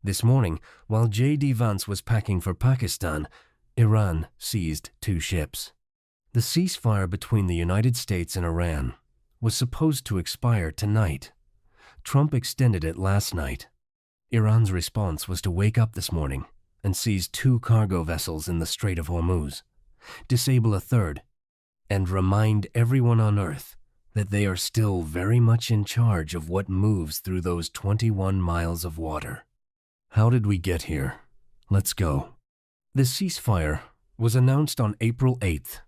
This morning, while J.D. Vance was packing for Pakistan, Iran seized 2 ships. The ceasefire between the United States and Iran was supposed to expire tonight. Trump extended it last night. Iran's response was to wake up this morning and seize 2 cargo vessels in the Strait of Hormuz, disable a third, and remind everyone on Earth that they are still very much in charge of what moves through those 21 miles of water. How did we get here? Let's go. The ceasefire was announced on April 8th,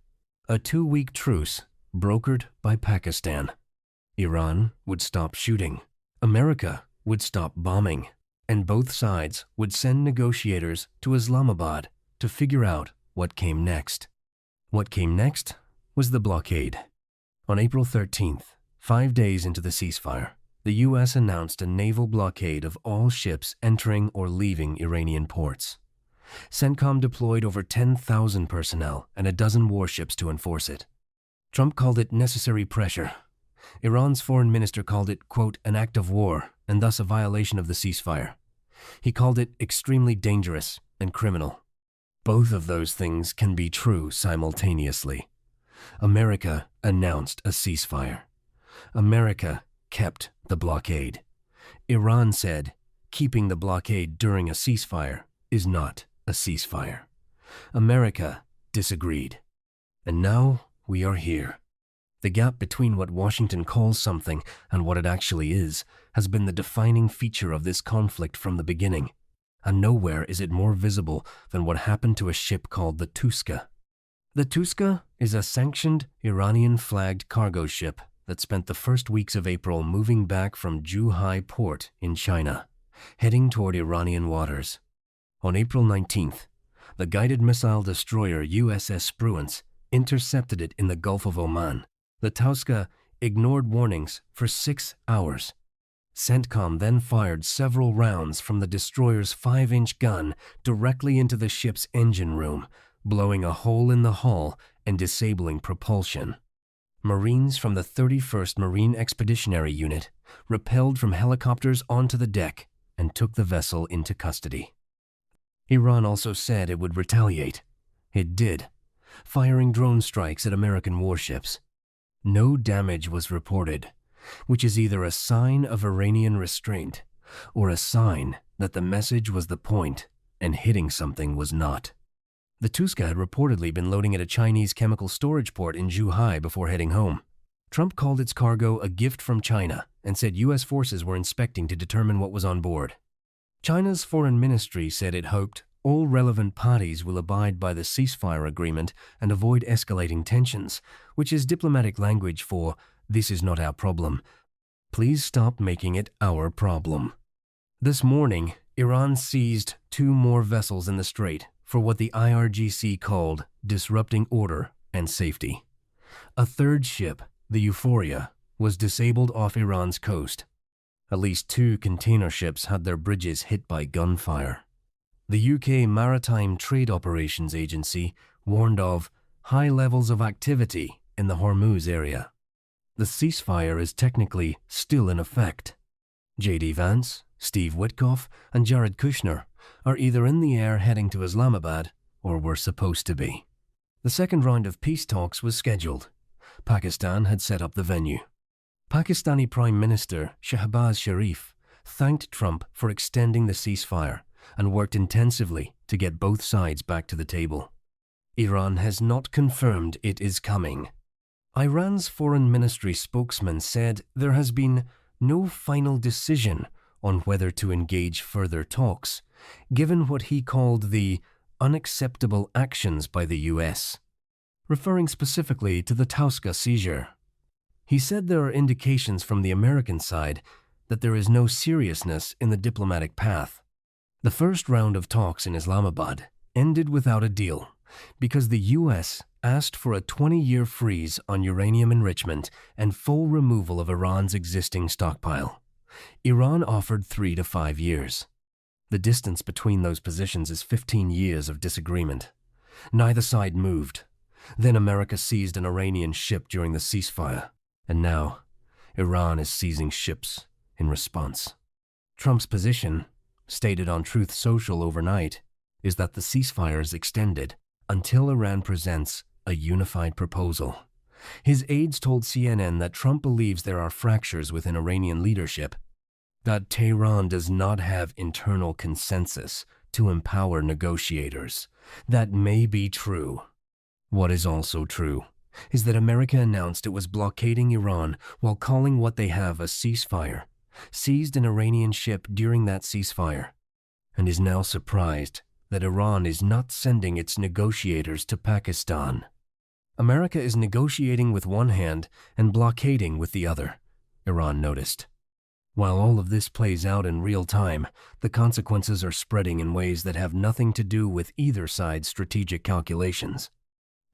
a 2-week truce brokered by Pakistan. Iran would stop shooting, America would stop bombing, and both sides would send negotiators to Islamabad to figure out what came next. What came next was the blockade. On April 13th, 5 days into the ceasefire, the U.S. announced a naval blockade of all ships entering or leaving Iranian ports. CENTCOM deployed over 10,000 personnel and a dozen warships to enforce it. Trump called it necessary pressure. Iran's foreign minister called it, quote, an act of war and thus a violation of the ceasefire. He called it extremely dangerous and criminal. Both of those things can be true simultaneously. America announced a ceasefire. America kept the blockade. Iran said keeping the blockade during a ceasefire is not a ceasefire. America disagreed. And now we are here. The gap between what Washington calls something and what it actually is has been the defining feature of this conflict from the beginning, and nowhere is it more visible than what happened to a ship called the Tuska. The Tuska is a sanctioned Iranian-flagged cargo ship that spent the first weeks of April moving back from Zhuhai port in China, heading toward Iranian waters. On April 19th, the guided missile destroyer USS Spruance intercepted it in the Gulf of Oman. The Tuska ignored warnings for 6 hours. CENTCOM then fired several rounds from the destroyer's 5-inch gun directly into the ship's engine room, blowing a hole in the hull and disabling propulsion. Marines from the 31st Marine Expeditionary Unit rappelled from helicopters onto the deck and took the vessel into custody. Iran also said it would retaliate. It did, firing drone strikes at American warships. No damage was reported, which is either a sign of Iranian restraint or a sign that the message was the point and hitting something was not. The Tuska had reportedly been loading at a Chinese chemical storage port in Zhuhai before heading home. Trump called its cargo a gift from China and said U.S. forces were inspecting to determine what was on board. China's foreign ministry said it hoped all relevant parties will abide by the ceasefire agreement and avoid escalating tensions, which is diplomatic language for, this is not our problem. Please stop making it our problem. This morning, Iran seized 2 more vessels in the strait for what the IRGC called disrupting order and safety. A third ship, the Euphoria, was disabled off Iran's coast. At least 2 container ships had their bridges hit by gunfire. The UK Maritime Trade Operations Agency warned of high levels of activity in the Hormuz area. The ceasefire is technically still in effect. J.D. Vance, Steve Witkoff, and Jared Kushner are either in the air heading to Islamabad or were supposed to be. The second round of peace talks was scheduled. Pakistan had set up the venue. Pakistani Prime Minister Shahbaz Sharif thanked Trump for extending the ceasefire and worked intensively to get both sides back to the table. Iran has not confirmed it is coming. Iran's foreign ministry spokesman said there has been no final decision on whether to engage further talks, given what he called the unacceptable actions by the U.S., referring specifically to the Tuska seizure. He said there are indications from the American side that there is no seriousness in the diplomatic path. The first round of talks in Islamabad ended without a deal because the U.S. asked for a 20-year freeze on uranium enrichment and full removal of Iran's existing stockpile. Iran offered 3 to 5 years. The distance between those positions is 15 years of disagreement. Neither side moved. Then America seized an Iranian ship during the ceasefire, and now Iran is seizing ships in response. Trump's position stated on Truth Social overnight, is that the ceasefire is extended until Iran presents a unified proposal. His aides told CNN that Trump believes there are fractures within Iranian leadership, that Tehran does not have internal consensus to empower negotiators. That may be true. What is also true is that America announced it was blockading Iran while calling what they have a ceasefire, seized an Iranian ship during that ceasefire, and is now surprised that Iran is not sending its negotiators to Pakistan. America is negotiating with one hand and blockading with the other, Iran noticed. While all of this plays out in real time, the consequences are spreading in ways that have nothing to do with either side's strategic calculations.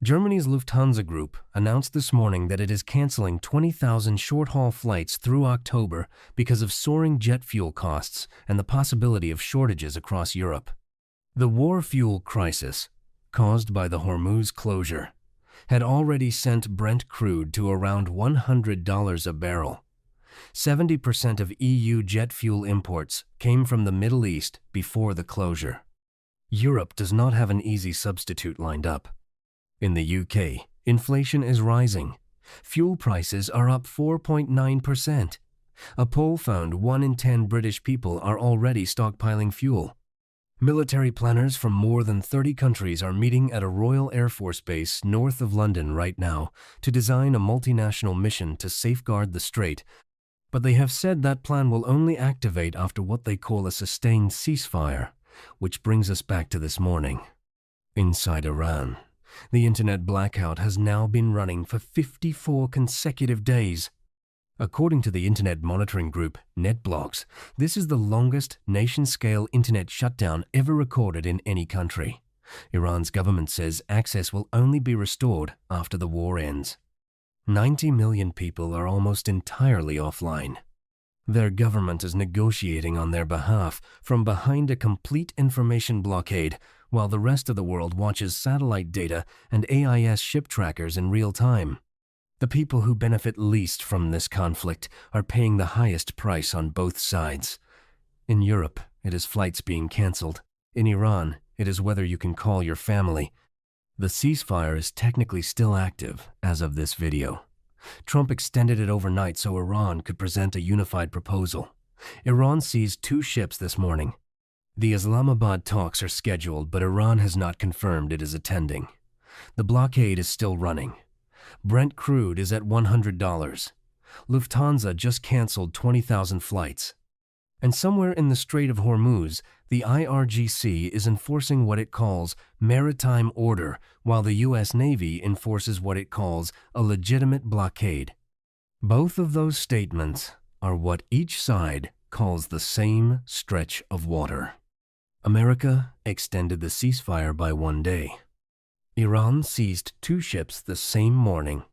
Germany's Lufthansa Group announced this morning that it is canceling 20,000 short-haul flights through October because of soaring jet fuel costs and the possibility of shortages across Europe. The war fuel crisis, caused by the Hormuz closure, had already sent Brent crude to around $100 a barrel. 70% of EU jet fuel imports came from the Middle East before the closure. Europe does not have an easy substitute lined up. In the UK, inflation is rising. Fuel prices are up 4.9%. A poll found 1 in 10 British people are already stockpiling fuel. Military planners from more than 30 countries are meeting at a Royal Air Force base north of London right now to design a multinational mission to safeguard the strait, but they have said that plan will only activate after what they call a sustained ceasefire, which brings us back to this morning. Inside Iran, the internet blackout has now been running for 54 consecutive days. According to the internet monitoring group NetBlocks, this is the longest nation-scale internet shutdown ever recorded in any country. Iran's government says access will only be restored after the war ends. 90 million people are almost entirely offline. Their government is negotiating on their behalf from behind a complete information blockade, while the rest of the world watches satellite data and AIS ship trackers in real time. The people who benefit least from this conflict are paying the highest price on both sides. In Europe, it is flights being cancelled. In Iran, it is whether you can call your family. The ceasefire is technically still active as of this video. Trump extended it overnight so Iran could present a unified proposal. Iran seized 2 ships this morning. The Islamabad talks are scheduled, but Iran has not confirmed it is attending. The blockade is still running. Brent crude is at $100. Lufthansa just canceled 20,000 flights. And somewhere in the Strait of Hormuz, the IRGC is enforcing what it calls maritime order, while the U.S. Navy enforces what it calls a legitimate blockade. Both of those statements are what each side calls the same stretch of water. America extended the ceasefire by 1 day. Iran seized 2 ships the same morning.